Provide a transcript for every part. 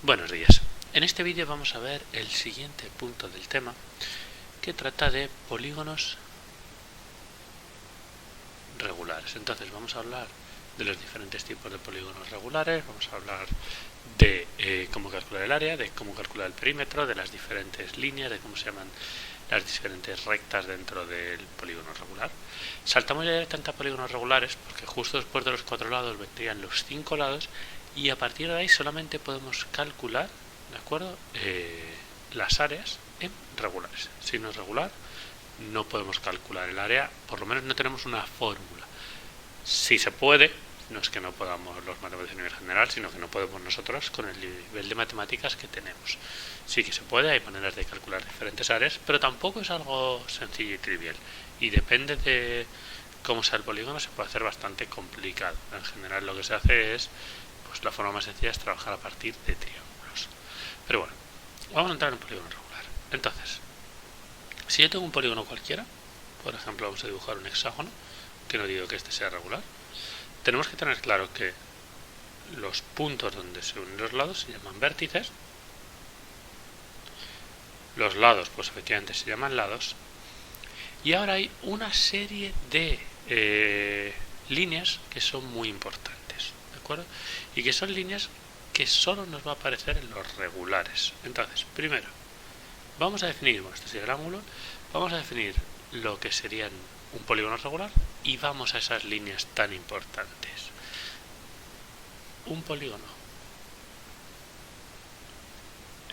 Buenos días. En este vídeo vamos a ver el siguiente punto del tema, que trata de polígonos regulares. Entonces vamos a hablar de los diferentes tipos de polígonos regulares, vamos a hablar de cómo calcular el área, de cómo calcular el perímetro, de las diferentes líneas, de cómo se llaman las diferentes rectas dentro del polígono regular. Saltamos ya directamente a polígonos regulares porque justo después de los 4 lados vendrían los 5 lados y a partir de ahí solamente podemos calcular, ¿de acuerdo?, las áreas en regulares. Si no es regular, no podemos calcular el área, por lo menos no tenemos una fórmula. Si se puede, no es que no podamos los matemáticos a nivel general, sino que no podemos nosotros con el nivel de matemáticas que tenemos. Sí que se puede, hay maneras de calcular diferentes áreas, pero tampoco es algo sencillo y trivial. Y depende de cómo sea el polígono, se puede hacer bastante complicado. En general lo que se hace es, pues la forma más sencilla es trabajar a partir de triángulos. Pero bueno, vamos a entrar en un polígono regular. Entonces, si yo tengo un polígono cualquiera, por ejemplo vamos a dibujar un hexágono, que no digo que este sea regular, tenemos que tener claro que los puntos donde se unen los lados se llaman vértices, los lados pues efectivamente se llaman lados, y ahora hay una serie de líneas que son muy importantes, ¿de acuerdo? Y que son líneas que solo nos va a aparecer en los regulares. Entonces, primero, vamos a definir, bueno, este sería el ángulo, vamos a definir lo que serían un polígono regular y vamos a esas líneas tan importantes. Un polígono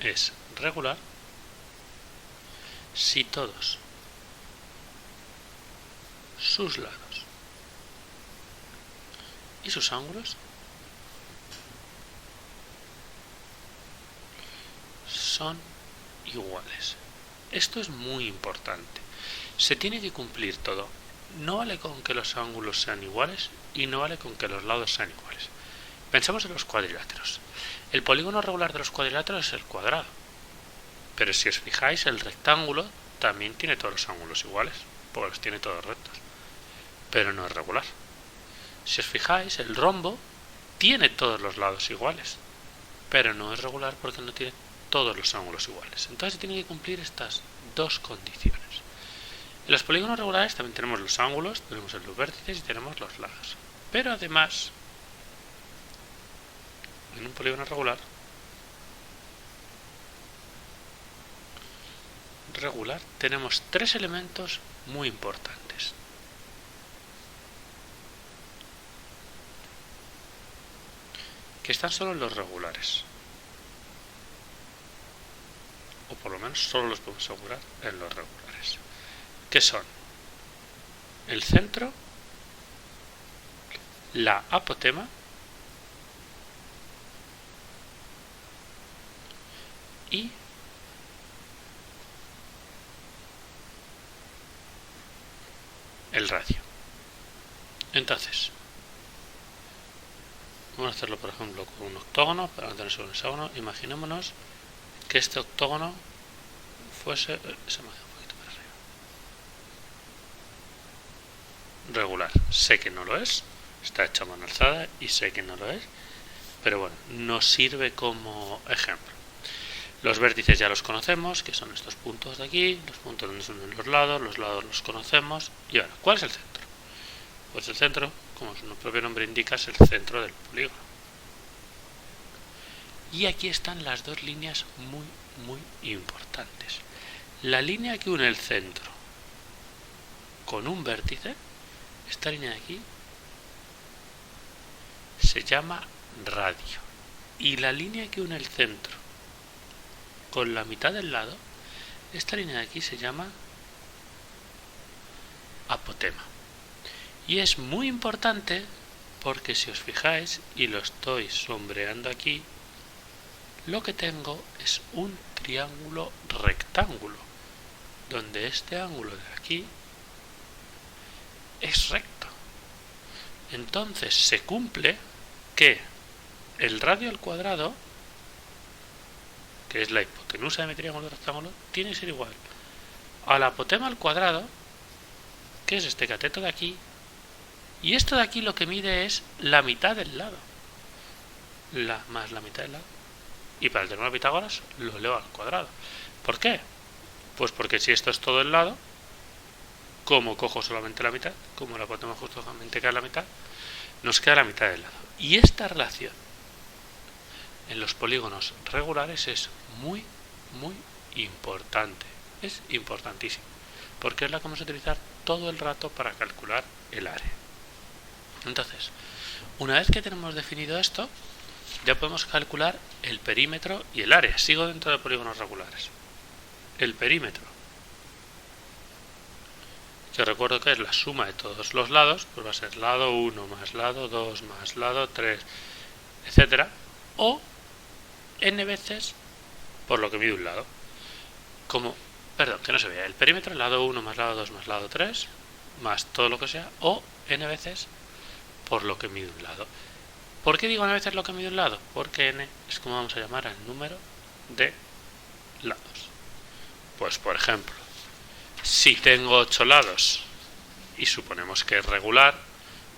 es regular si todos sus lados y sus ángulos son iguales. Esto es muy importante. Se tiene que cumplir todo. No vale con que los ángulos sean iguales y no vale con que los lados sean iguales. Pensemos en los cuadriláteros. El polígono regular de los cuadriláteros es el cuadrado. Pero si os fijáis, el rectángulo también tiene todos los ángulos iguales, porque los tiene todos rectos. Pero no es regular. Si os fijáis, el rombo tiene todos los lados iguales, pero no es regular porque no tiene todos los ángulos iguales. Entonces se tienen que cumplir estas dos condiciones. En los polígonos regulares también tenemos los ángulos, tenemos los vértices y tenemos los lados. Pero además, en un polígono regular tenemos tres elementos muy importantes. Que están solo en los regulares. O por lo menos solo los podemos asegurar en los regulares. Que son el centro, la apotema y el radio. Entonces, vamos a hacerlo por ejemplo con un octógono, para no tener solo un hexágono. Imaginémonos que este octógono fuese, se me ha quedado un poquito para arriba, regular. Sé que no lo es, está hecho a mano alzada y sé que no lo es, pero bueno, nos sirve como ejemplo. Los vértices ya los conocemos, que son estos puntos de aquí, los puntos donde se unen los lados los conocemos. Y ahora, ¿cuál es el centro? Pues el centro, como su propio nombre indica, es el centro del polígono. Y aquí están las dos líneas muy importantes. La línea que une el centro con un vértice, esta línea de aquí, se llama radio. Y la línea que une el centro con la mitad del lado, esta línea de aquí se llama apotema. Y es muy importante porque si os fijáis, y lo estoy sombreando aquí, lo que tengo es un triángulo rectángulo, donde este ángulo de aquí es recto. Entonces se cumple que el radio al cuadrado, que es la hipotenusa de mi triángulo rectángulo, tiene que ser igual al apotema al cuadrado, que es este cateto de aquí, y esto de aquí lo que mide es la mitad del lado, más la mitad del lado. y para el teorema de Pitágoras lo elevo al cuadrado. ¿Por qué? Pues porque si esto es todo el lado, como cojo solamente la mitad, como la apotema justamente queda la mitad, nos queda la mitad del lado. Y esta relación en los polígonos regulares es muy, muy importante. Es importantísimo, porque es la que vamos a utilizar todo el rato para calcular el área. Entonces, una vez que tenemos definido esto, ya podemos calcular el perímetro y el área. Sigo dentro de polígonos regulares. El perímetro, yo recuerdo que es la suma de todos los lados, pues va a ser lado 1 más lado 2 más lado 3, etcétera, o n veces por lo que mide un lado. Que no se vea, el perímetro, lado 1 más lado 2 más lado 3, más todo lo que sea, o n veces por lo que mide un lado. ¿Por qué digo n veces lo que mide un lado? Porque n es como vamos a llamar al número de lados. Pues por ejemplo, si tengo 8 lados y suponemos que es regular,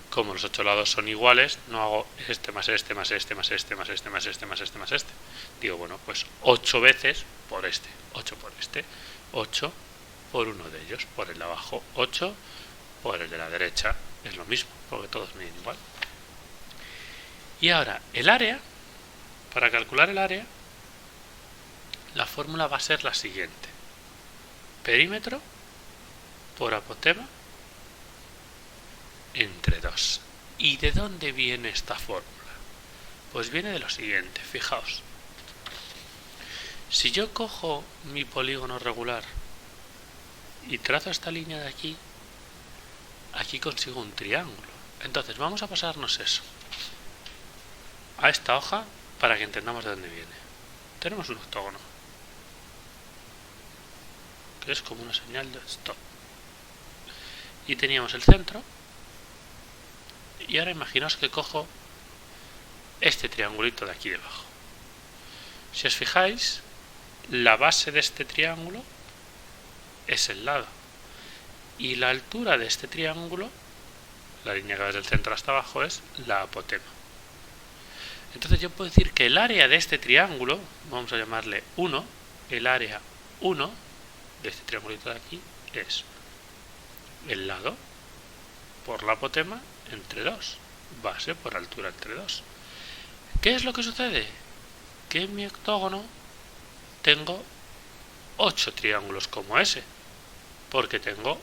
como los 8 lados son iguales, no hago este más este más este más este más este más este más este más este. Digo, bueno, pues 8 veces por este, 8 por este, 8 por uno de ellos, por el de abajo 8, por el de la derecha es lo mismo, porque todos miden igual. Y ahora, el área, para calcular el área, la fórmula va a ser la siguiente: perímetro por apotema entre 2. ¿Y de dónde viene esta fórmula? Pues viene de lo siguiente, fijaos. Si yo cojo mi polígono regular y trazo esta línea de aquí, aquí consigo un triángulo. Entonces vamos a pasarnos eso a esta hoja para que entendamos de dónde viene. Tenemos un octógono, que es como una señal de stop. Y teníamos el centro. Y ahora imaginaos que cojo este triangulito de aquí debajo. Si os fijáis, la base de este triángulo es el lado. Y la altura de este triángulo, la línea que va desde el centro hasta abajo, es la apotema. Entonces yo puedo decir que el área de este triángulo, vamos a llamarle 1, el área 1 de este triangulito de aquí es el lado por la apotema entre 2, base por altura entre 2. ¿Qué es lo que sucede? Que en mi octógono tengo 8 triángulos como ese, porque tengo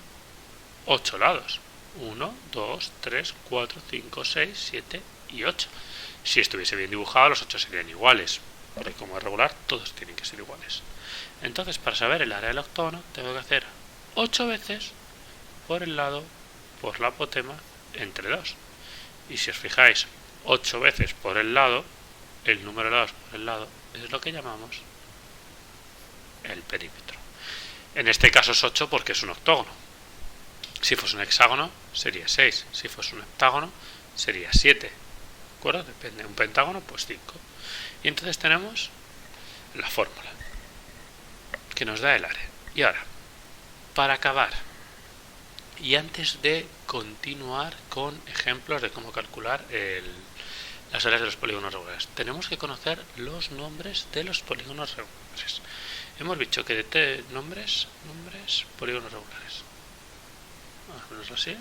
8 lados. 1, 2, 3, 4, 5, 6, 7 y 8. Si estuviese bien dibujado, los 8 serían iguales, porque como es regular, todos tienen que ser iguales. Entonces, para saber el área del octógono, tengo que hacer 8 veces por el lado por la apotema entre 2. Y si os fijáis, 8 veces por el lado, el número de lados por el lado, es lo que llamamos el perímetro. En este caso es 8 porque es un octógono. Si fuese un hexágono sería 6, si fuese un heptágono sería 7. ¿De acuerdo? Depende de un pentágono, pues 5. Y entonces tenemos la fórmula que nos da el área. Y ahora, para acabar, y antes de continuar con ejemplos de cómo calcular las áreas de los polígonos regulares, tenemos que conocer los nombres de los polígonos regulares. Hemos dicho que de nombres, polígonos regulares. Más o menos así.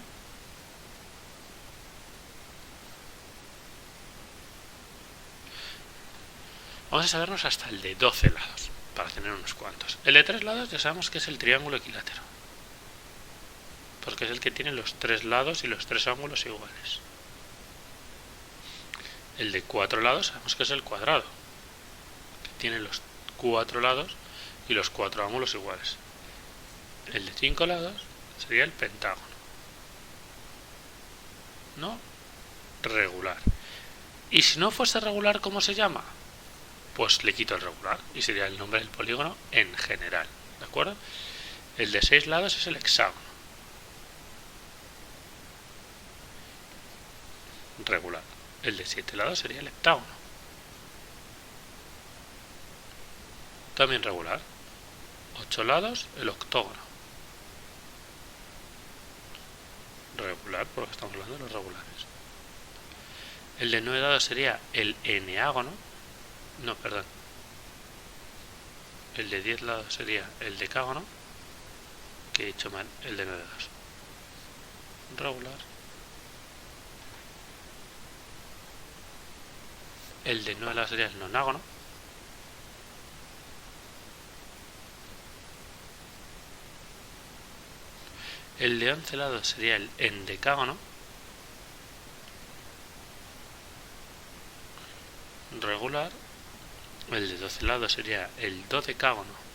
Vamos a sabernos hasta el de 12 lados, para tener unos cuantos. El de 3 lados ya sabemos que es el triángulo equilátero, porque es el que tiene los 3 lados y los 3 ángulos iguales. El de 4 lados sabemos que es el cuadrado, que tiene los 4 lados y los 4 ángulos iguales. El de 5 lados sería el pentágono, no regular. Y si no fuese regular, ¿cómo se llama? Pues le quito el regular y sería el nombre del polígono en general, ¿de acuerdo? El de 6 lados es el hexágono, regular. El de 7 lados sería el heptágono, también regular. 8 lados, el octógono, regular, porque estamos hablando de los regulares. El de 9 lados sería el eneágono, el de 10 lados sería el decágono, que he hecho mal, el de 9 lados. Regular. El de 9 lados sería el nonágono. El de 11 lados sería el endecágono. Regular. El de 12 lados sería el dodecágono.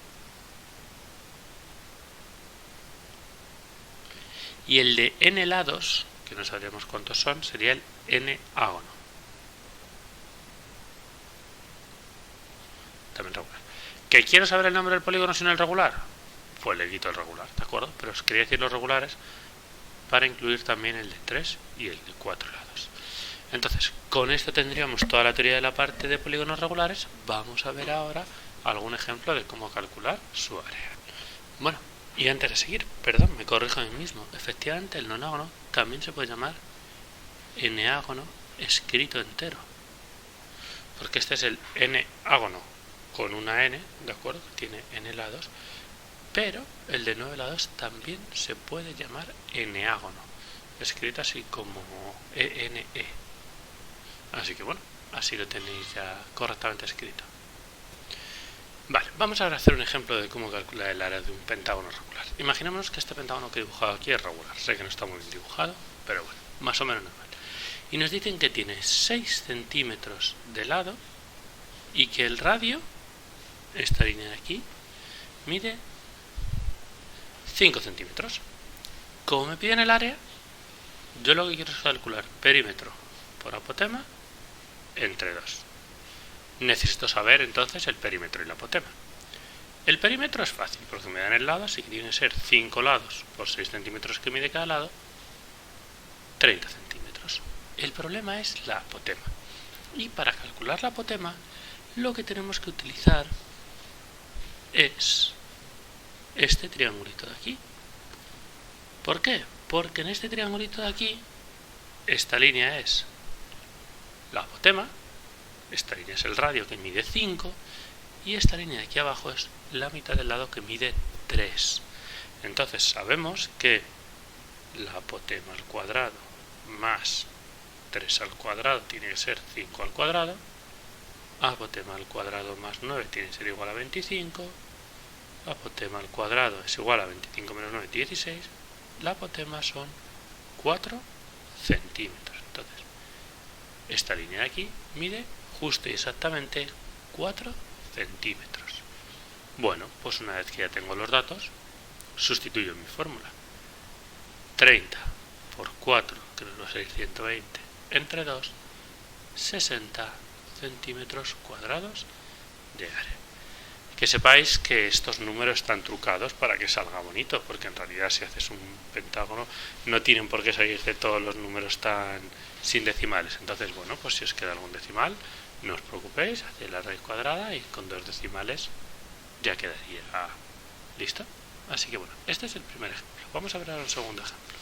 Y el de n lados, que no sabríamos cuántos son, sería el n-ágono. También regular. ¿Que quiero saber el nombre del polígono sin el regular? Pues le quito el regular, ¿de acuerdo? Pero os quería decir los regulares para incluir también el de 3 y el de 4 lados. Entonces, con esto tendríamos toda la teoría de la parte de polígonos regulares. Vamos a ver ahora algún ejemplo de cómo calcular su área. Bueno, y antes de seguir, perdón, me corrijo a mí mismo. Efectivamente, el nonágono también se puede llamar n-ágono escrito entero. Porque este es el n-ágono con una n, ¿de acuerdo? Que tiene n lados. Pero el de 9 lados también se puede llamar n-ágono, escrito así como ene. Así que bueno, así lo tenéis ya correctamente escrito. Vale, vamos ahora a hacer un ejemplo de cómo calcular el área de un pentágono regular. Imaginémonos que este pentágono que he dibujado aquí es regular. Sé que no está muy bien dibujado, pero bueno, más o menos normal. Y nos dicen que tiene 6 centímetros de lado y que el radio, esta línea de aquí, mide 5 centímetros. Como me piden el área, yo lo que quiero es calcular perímetro por apotema entre 2. Necesito saber entonces el perímetro y la apotema. El perímetro es fácil porque me dan el lado, así que tiene que ser 5 lados por 6 centímetros que mide cada lado, 30 centímetros. El problema es la apotema. Y para calcular la apotema, lo que tenemos que utilizar es este triangulito de aquí. ¿Por qué? Porque en este triangulito de aquí, esta línea es la apotema, esta línea es el radio que mide 5 y esta línea de aquí abajo es la mitad del lado que mide 3. Entonces sabemos que la apotema al cuadrado más 3 al cuadrado tiene que ser 5 al cuadrado, apotema al cuadrado más 9 tiene que ser igual a 25, apotema al cuadrado es igual a 25 menos 9, 16, la apotema son 4 centímetros. Entonces, esta línea de aquí mide justo y exactamente 4 centímetros. Bueno, pues una vez que ya tengo los datos, sustituyo mi fórmula. 30 por 4, que nos va a ser 120, entre 2, 60 centímetros cuadrados de área. Que sepáis que estos números están trucados para que salga bonito, porque en realidad si haces un pentágono no tienen por qué salir de todos los números tan sin decimales. Entonces, bueno, pues si os queda algún decimal, no os preocupéis, hacéis la raíz cuadrada y con 2 decimales ya quedaría listo. Así que bueno, este es el primer ejemplo. Vamos a ver ahora un segundo ejemplo.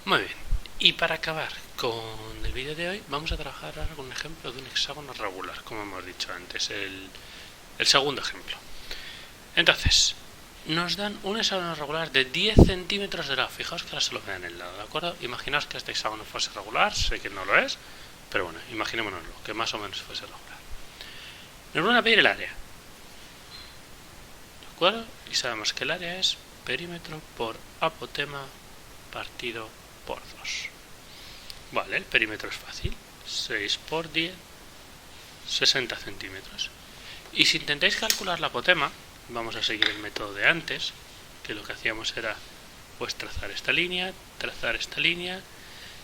Muy bien, y para acabar con el vídeo de hoy, vamos a trabajar ahora con un ejemplo de un hexágono regular, como hemos dicho antes, el segundo ejemplo. Entonces, nos dan un hexágono regular de 10 centímetros de lado. Fijaos que ahora se lo vean en el lado, ¿de acuerdo? Imaginaos que este hexágono fuese regular, sé que no lo es, pero bueno, imaginémonoslo, que más o menos fuese regular. Nos van a pedir el área, ¿de acuerdo? Y sabemos que el área es perímetro por apotema partido por 2. Vale, el perímetro es fácil, 6 por 10, 60 centímetros. Y si intentáis calcular la apotema, vamos a seguir el método de antes, que lo que hacíamos era pues trazar esta línea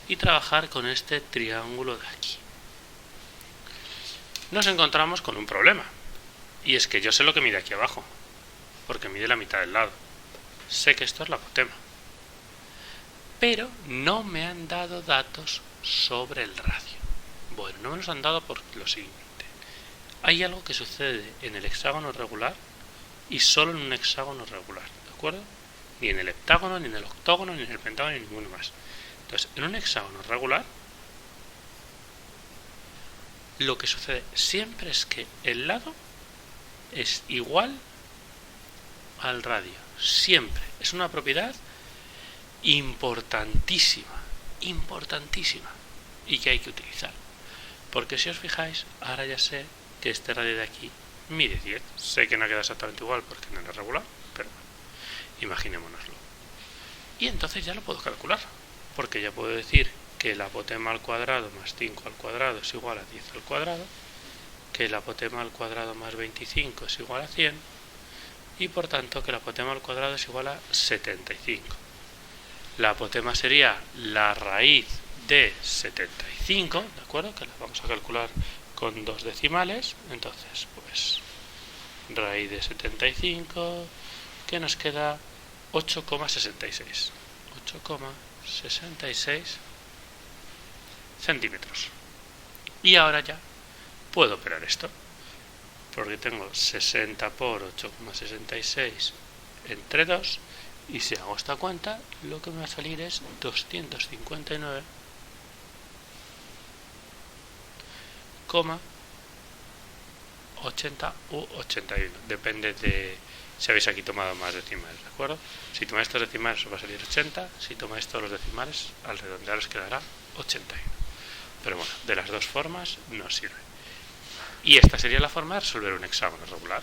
y trabajar con este triángulo de aquí. Nos encontramos con un problema, y es que yo sé lo que mide aquí abajo, porque mide la mitad del lado. Sé que esto es la apotema, pero no me han dado datos sobre el radio. Bueno, no me los han dado por lo siguiente. Hay algo que sucede en el hexágono regular y solo en un hexágono regular, ¿de acuerdo? Ni en el heptágono, ni en el octógono, ni en el pentágono, ni ninguno más. Entonces, en un hexágono regular, lo que sucede siempre es que el lado es igual al radio. Siempre. Es una propiedad importantísima. Importantísima. Y que hay que utilizar. Porque si os fijáis, ahora ya sé que este radio de aquí mide 10. Sé que no queda exactamente igual porque no es regular, pero bueno, imaginémonoslo. Y entonces ya lo puedo calcular. Porque ya puedo decir que el apotema al cuadrado más 5 al cuadrado es igual a 10 al cuadrado, que el apotema al cuadrado más 25 es igual a 100, y por tanto que el apotema al cuadrado es igual a 75. La apotema sería la raíz de 75, ¿de acuerdo? Que la vamos a calcular con 2 decimales, entonces pues raíz de 75, que nos queda 8,66. 8,66 centímetros. Y ahora ya puedo operar esto, porque tengo 60 por 8,66 entre 2, y si hago esta cuenta, lo que me va a salir es 259,80 u 81. Depende de si habéis aquí tomado más decimales, ¿de acuerdo? Si tomáis estos decimales os va a salir 80, si tomáis todos los decimales, al redondear os quedará 81. Pero bueno, de las dos formas nos sirve. Y esta sería la forma de resolver un hexágono regular.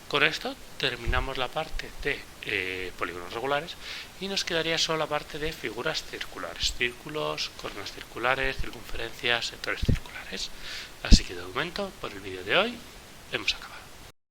Con esto terminamos la parte de polígonos regulares y nos quedaría solo la parte de figuras circulares. Círculos, coronas circulares, circunferencias, sectores circulares. Así que de momento, por el vídeo de hoy, hemos acabado.